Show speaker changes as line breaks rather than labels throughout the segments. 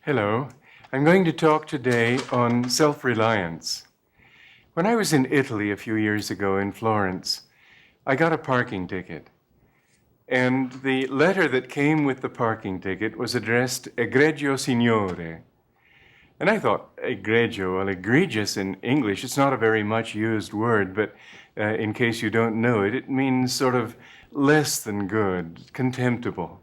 Hello. I'm going to talk today on self-reliance. When I was in Italy a few years ago in Florence, I got a parking ticket. And the letter that came with the parking ticket was addressed Egregio Signore. And I thought, egregio, well, egregious in English, it's not a very much used word, but in case you don't know it, it means sort of less than good, contemptible.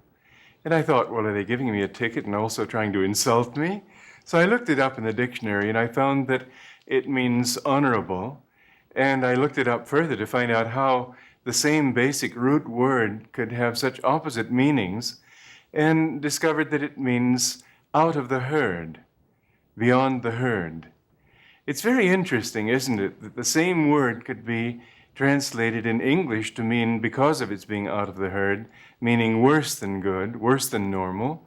And I thought, well, are they giving me a ticket and also trying to insult me? So I looked it up in the dictionary and I found that it means honorable. And I looked it up further to find out how the same basic root word could have such opposite meanings, and discovered that it means out of the herd, beyond the herd. It's very interesting, isn't it, that the same word could be translated in English to mean, because of its being out of the herd, meaning worse than good, worse than normal,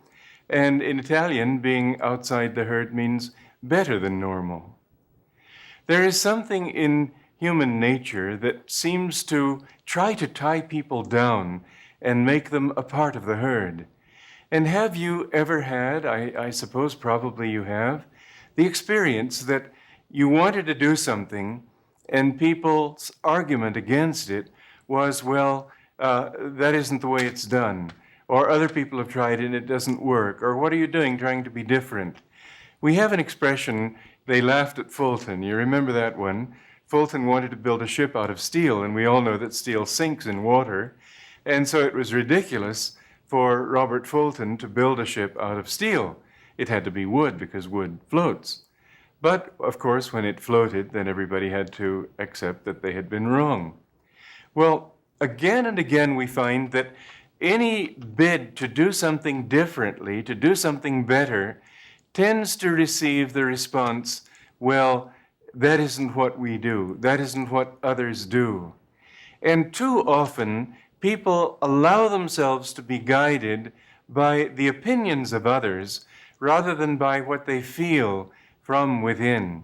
and in Italian, being outside the herd means better than normal. There is something in human nature that seems to try to tie people down and make them a part of the herd. And have you ever had, I suppose probably you have, the experience that you wanted to do something and people's argument against it was, well, that isn't the way it's done. Or other people have tried it and it doesn't work. Or what are you doing trying to be different? We have an expression, they laughed at Fulton. You remember that one? Fulton wanted to build a ship out of steel, and we all know that steel sinks in water. And so it was ridiculous for Robert Fulton to build a ship out of steel. It had to be wood because wood floats. But, of course, when it floated, then everybody had to accept that they had been wrong. Well, again and again we find that any bid to do something differently, to do something better, tends to receive the response, well, that isn't what we do. That isn't what others do. And too often, people allow themselves to be guided by the opinions of others rather than by what they feel from within.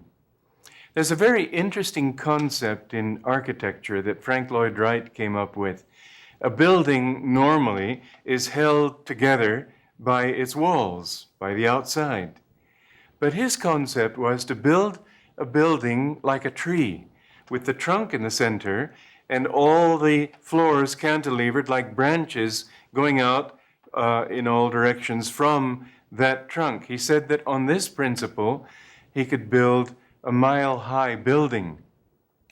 There's a very interesting concept in architecture that Frank Lloyd Wright came up with. A building normally is held together by its walls, by the outside. But his concept was to build a building like a tree, with the trunk in the center and all the floors cantilevered like branches going out in all directions from that trunk. He said that on this principle, he could build a mile-high building.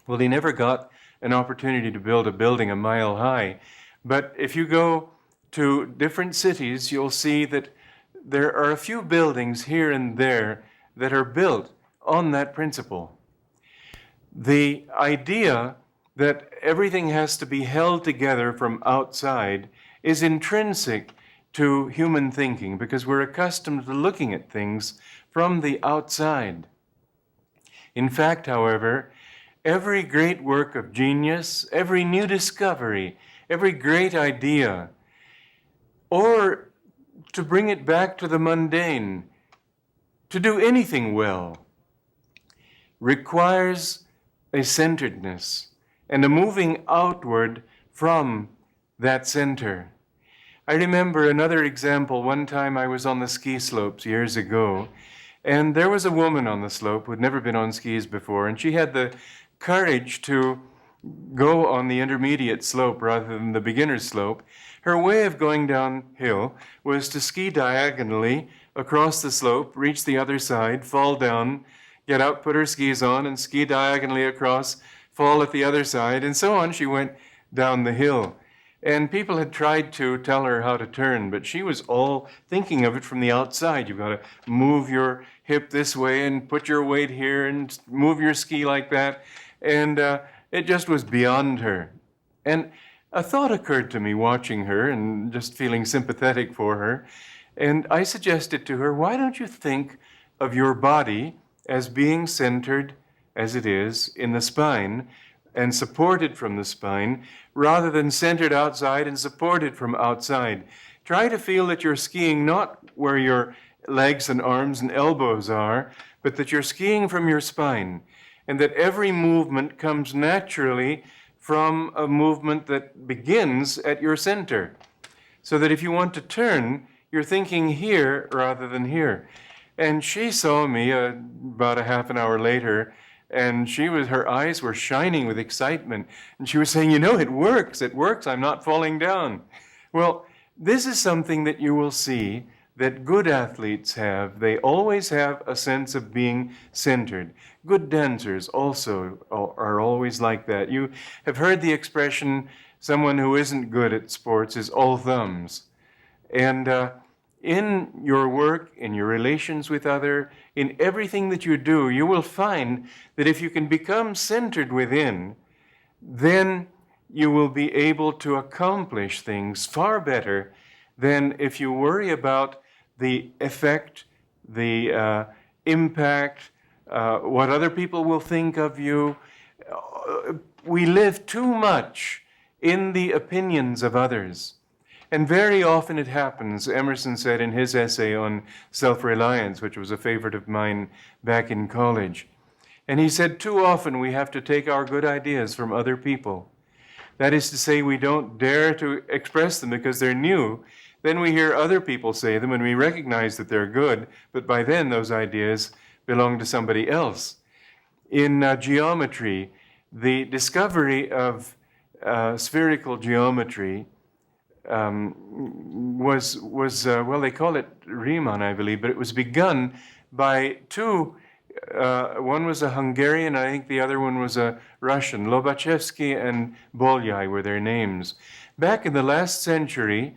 Well, he never got an opportunity to build a building a mile high. But if you go to different cities, you'll see that there are a few buildings here and there that are built on that principle. The idea that everything has to be held together from outside is intrinsic to human thinking because we're accustomed to looking at things from the outside. In fact, however, every great work of genius, every new discovery, every great idea, or to bring it back to the mundane, to do anything well, requires a centeredness and a moving outward from that center. I remember another example. One time I was on the ski slopes years ago, and there was a woman on the slope who'd never been on skis before, and she had the courage to go on the intermediate slope rather than the beginner slope. Her way of going downhill was to ski diagonally across the slope, reach the other side, fall down, get up, put her skis on, and ski diagonally across, fall at the other side, and so on. She went down the hill. And people had tried to tell her how to turn, but she was all thinking of it from the outside. You've got to move your hip this way and put your weight here and move your ski like that. And it just was beyond her. And a thought occurred to me watching her and just feeling sympathetic for her. And I suggested to her, why don't you think of your body as being centered, as it is, in the spine and supported from the spine, rather than centered outside and supported from outside. Try to feel that you're skiing not where your legs and arms and elbows are, but that you're skiing from your spine, and that every movement comes naturally from a movement that begins at your center. So that if you want to turn, you're thinking here rather than here. And she saw me about a half an hour later, and her eyes were shining with excitement. And she was saying, it works, I'm not falling down. Well, this is something that you will see that good athletes have. They always have a sense of being centered. Good dancers also are always like that. You have heard the expression, someone who isn't good at sports is all thumbs. And in your work, in your relations with others, in everything that you do, you will find that if you can become centered within, then you will be able to accomplish things far better than if you worry about the effect, the impact, what other people will think of you. We live too much in the opinions of others. And very often it happens, Emerson said in his essay on Self-Reliance, which was a favorite of mine back in college, and he said, too often we have to take our good ideas from other people. That is to say, we don't dare to express them because they're new. Then we hear other people say them and we recognize that they're good, but by then those ideas belong to somebody else. In geometry, the discovery of spherical geometry was they call it Riemann, I believe, but it was begun by two. One was a Hungarian, I think the other one was a Russian. Lobachevsky and Bolyai were their names. Back in the last century,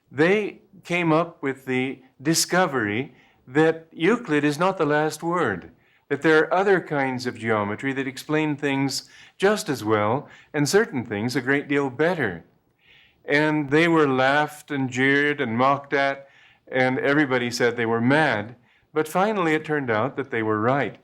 they came up with the discovery that Euclid is not the last word, that there are other kinds of geometry that explain things just as well, and certain things a great deal better. And they were laughed and jeered and mocked at, and everybody said they were mad. But finally it turned out that they were right.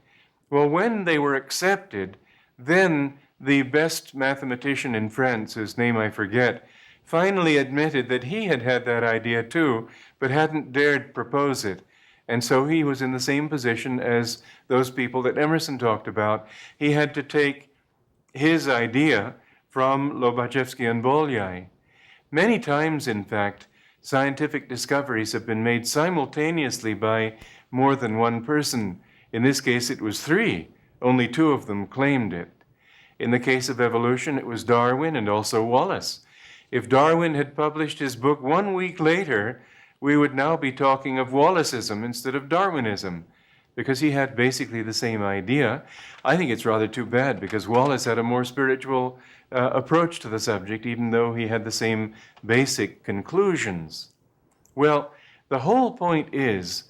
Well, when they were accepted, then the best mathematician in France, whose name I forget, finally admitted that he had had that idea too, but hadn't dared propose it. And so he was in the same position as those people that Emerson talked about. He had to take his idea from Lobachevsky and Bolyai. Many times, in fact, scientific discoveries have been made simultaneously by more than one person. In this case, it was three. Only two of them claimed it. In the case of evolution, it was Darwin and also Wallace. If Darwin had published his book 1 week later, we would now be talking of Wallaceism instead of Darwinism, because he had basically the same idea. I think it's rather too bad, because Wallace had a more spiritual approach to the subject, even though he had the same basic conclusions. Well, the whole point is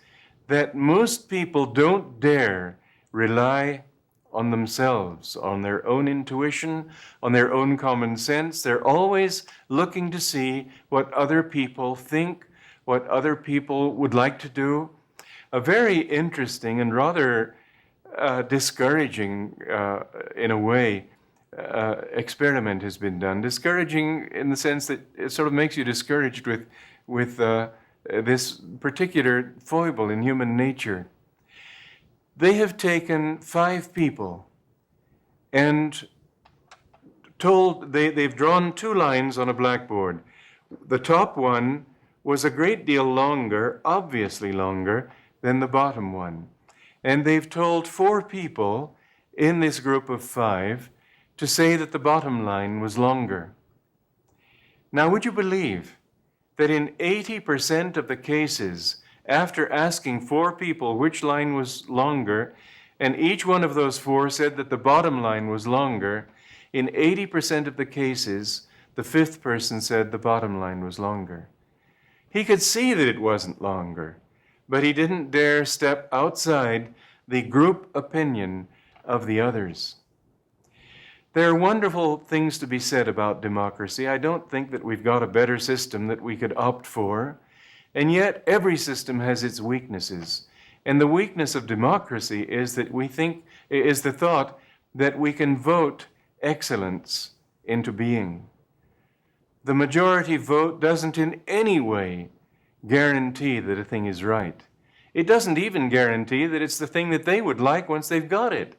that most people don't dare rely on themselves, on their own intuition, on their own common sense. They're always looking to see what other people think, what other people would like to do. A very interesting and rather discouraging, in a way, experiment has been done. Discouraging in the sense that it sort of makes you discouraged with this particular foible in human nature. They have taken 5 people and they've drawn 2 lines on a blackboard. The top one was a great deal longer, obviously longer, than the bottom one. And they've told 4 people in this group of 5 to say that the bottom line was longer. Now, would you believe that in 80% of the cases, after asking 4 people which line was longer, and each one of those 4 said that the bottom line was longer, in 80% of the cases, the 5th person said the bottom line was longer. He could see that it wasn't longer, but he didn't dare step outside the group opinion of the others. There are wonderful things to be said about democracy. I don't think that we've got a better system that we could opt for. And yet, every system has its weaknesses. And the weakness of democracy is that is the thought that we can vote excellence into being. The majority vote doesn't in any way guarantee that a thing is right. It doesn't even guarantee that it's the thing that they would like once they've got it.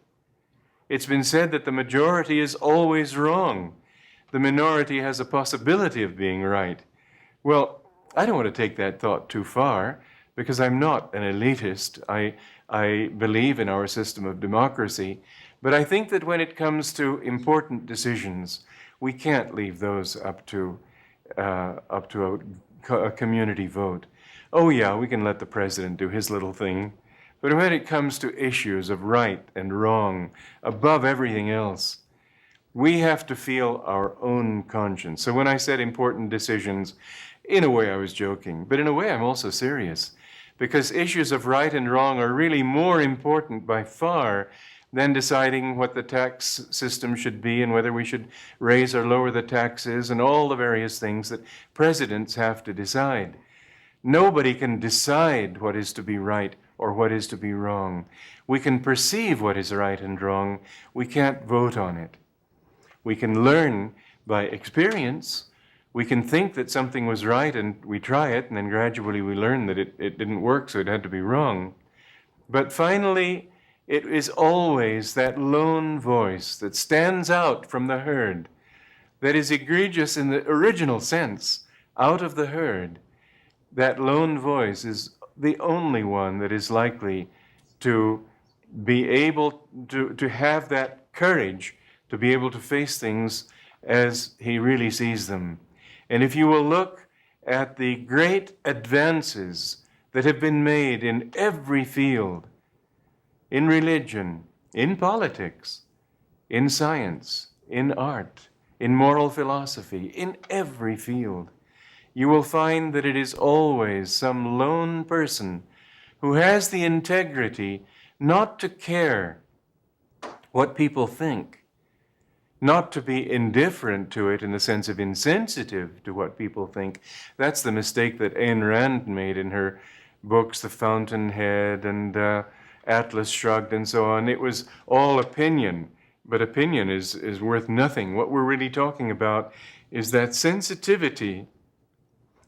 It's been said that the majority is always wrong. The minority has a possibility of being right. Well, I don't want to take that thought too far. because I'm not an elitist. I believe in our system of democracy, but I think that when it comes to important decisions, we can't leave those up to a community vote. Oh yeah, we can let the president do his little thing, but when it comes to issues of right and wrong, above everything else, we have to feel our own conscience. So when I said important decisions, in a way I was joking, but in a way I'm also serious, because issues of right and wrong are really more important by far than deciding what the tax system should be and whether we should raise or lower the taxes and all the various things that presidents have to decide. Nobody can decide what is to be right or what is to be wrong. We can perceive what is right and wrong. We can't vote on it. We can learn by experience. We can think that something was right and we try it, and then gradually we learn that it didn't work, so it had to be wrong. But finally, it is always that lone voice that stands out from the herd, that is egregious in the original sense, out of the herd. That lone voice is the only one that is likely to be able to have that courage to be able to face things as he really sees them. And if you will look at the great advances that have been made in every field, in religion, in politics, in science, in art, in moral philosophy, in every field, you will find that it is always some lone person who has the integrity not to care what people think, not to be indifferent to it in the sense of insensitive to what people think. That's the mistake that Ayn Rand made in her books, The Fountainhead and Atlas Shrugged and so on. It was all opinion, but opinion is worth nothing. What we're really talking about is that sensitivity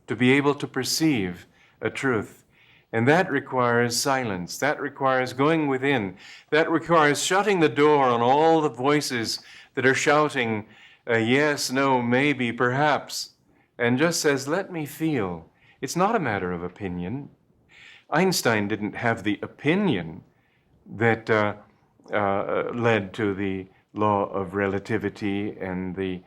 to be able to perceive a truth. And that requires silence. That requires going within. That requires shutting the door on all the voices that are shouting, yes, no, maybe, perhaps, and just says, let me feel. It's not a matter of opinion. Einstein didn't have the opinion that led to the law of relativity and the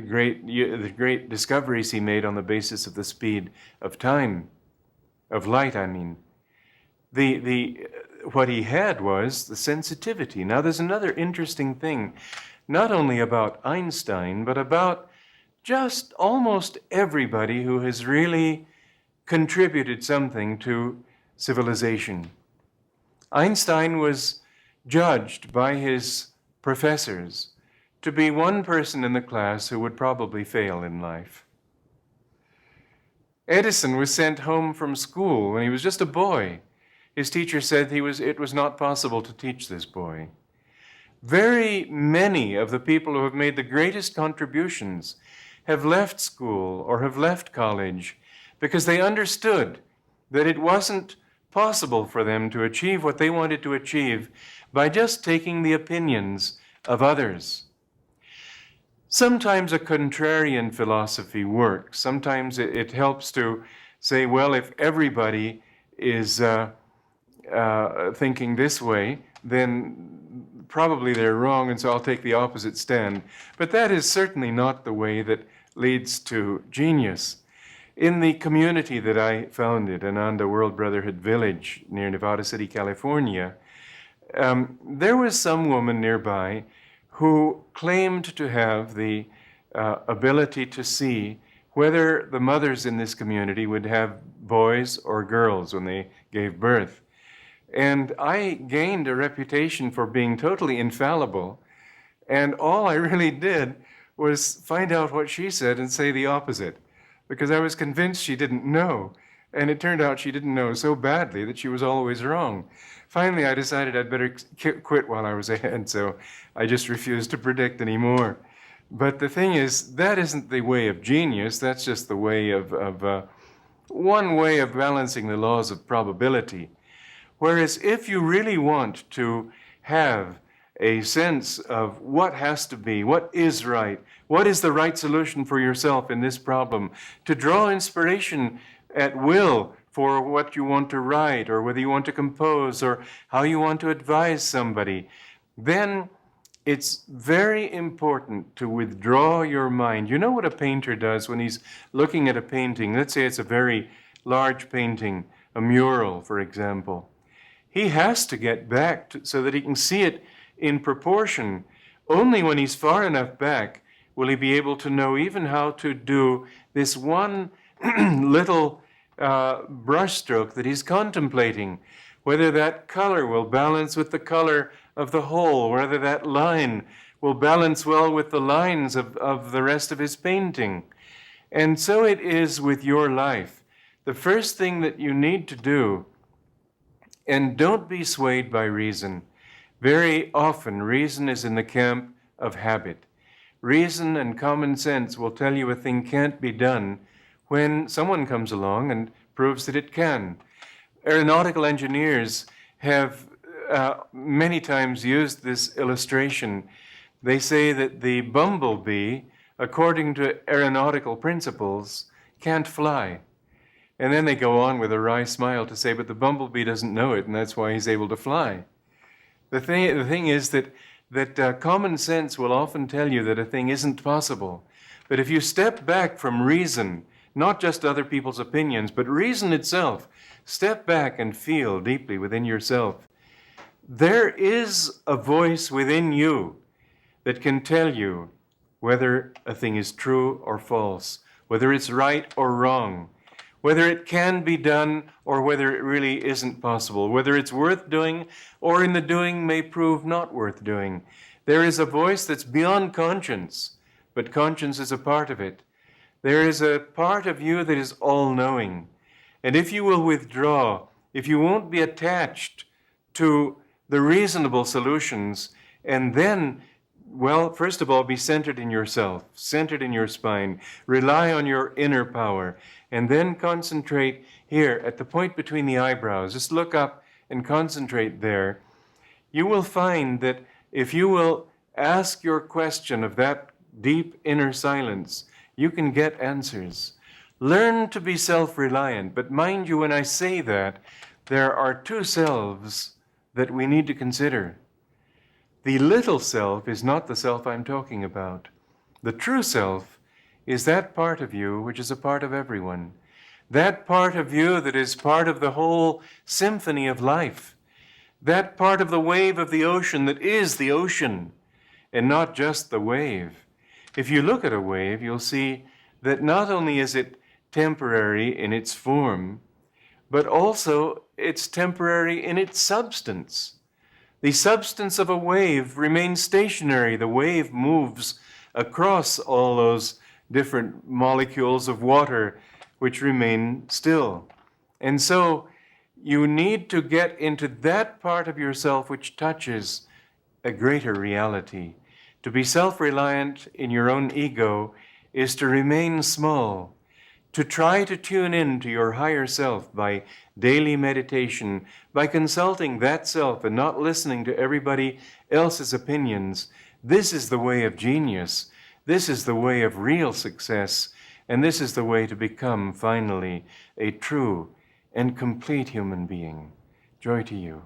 great discoveries he made on the basis of the speed of time, of light, I mean. What he had was the sensitivity. Now there's another interesting thing, not only about Einstein, but about just almost everybody who has really contributed something to civilization. Einstein was judged by his professors to be one person in the class who would probably fail in life. Edison was sent home from school when he was just a boy. His teacher said it was not possible to teach this boy. Very many of the people who have made the greatest contributions have left school or have left college because they understood that it wasn't possible for them to achieve what they wanted to achieve by just taking the opinions of others. Sometimes a contrarian philosophy works. Sometimes it helps to say, well, if everybody is thinking this way, then probably they're wrong, and so I'll take the opposite stand. But that is certainly not the way that leads to genius. In the community that I founded, Ananda World Brotherhood Village near Nevada City, California, there was some woman nearby who claimed to have the ability to see whether the mothers in this community would have boys or girls when they gave birth. And I gained a reputation for being totally infallible, and all I really did was find out what she said and say the opposite, because I was convinced she didn't know, and it turned out she didn't know so badly that she was always wrong. Finally, I decided I'd better quit while I was ahead, so I just refused to predict anymore. But the thing is, that isn't the way of genius. That's just the way of one way of balancing the laws of probability. Whereas if you really want to have a sense of what has to be, what is right, what is the right solution for yourself in this problem, to draw inspiration at will for what you want to write, or whether you want to compose, or how you want to advise somebody, then it's very important to withdraw your mind. You know what a painter does when he's looking at a painting? Let's say it's a very large painting, a mural, for example. He has to get back so that he can see it in proportion. Only when he's far enough back will he be able to know even how to do this one little brushstroke that he's contemplating, whether that color will balance with the color of the whole, whether that line will balance well with the lines of the rest of his painting. And so it is with your life. The first thing that you need to do, and don't be swayed by reason. Very often, reason is in the camp of habit. Reason and common sense will tell you a thing can't be done when someone comes along and proves that it can. Aeronautical engineers have many times used this illustration. They say that the bumblebee, according to aeronautical principles, can't fly. And then they go on with a wry smile to say, but the bumblebee doesn't know it, and that's why he's able to fly. The thing is that common sense will often tell you that a thing isn't possible. But if you step back from reason, not just other people's opinions, but reason itself, step back and feel deeply within yourself. There is a voice within you that can tell you whether a thing is true or false, whether it's right or wrong, whether it can be done or whether it really isn't possible, whether it's worth doing or in the doing may prove not worth doing. There is a voice that's beyond conscience, but conscience is a part of it. There is a part of you that is all-knowing. And if you will withdraw, if you won't be attached to the reasonable solutions, and then, well, first of all, be centered in yourself, centered in your spine, rely on your inner power, and then concentrate here at the point between the eyebrows. Just look up and concentrate there. You will find that if you will ask your question of that deep inner silence, you can get answers. Learn to be self-reliant, but mind you, when I say that, there are two selves that we need to consider. The little self is not the self I'm talking about. The true self is that part of you which is a part of everyone. That part of you that is part of the whole symphony of life. That part of the wave of the ocean that is the ocean, and not just the wave. If you look at a wave, you'll see that not only is it temporary in its form, but also it's temporary in its substance. The substance of a wave remains stationary. The wave moves across all those different molecules of water which remain still. And so you need to get into that part of yourself which touches a greater reality. To be self-reliant in your own ego is to remain small, to try to tune in to your higher self by daily meditation, by consulting that self and not listening to everybody else's opinions. This is the way of genius. This is the way of real success. And this is the way to become, finally, a true and complete human being. Joy to you.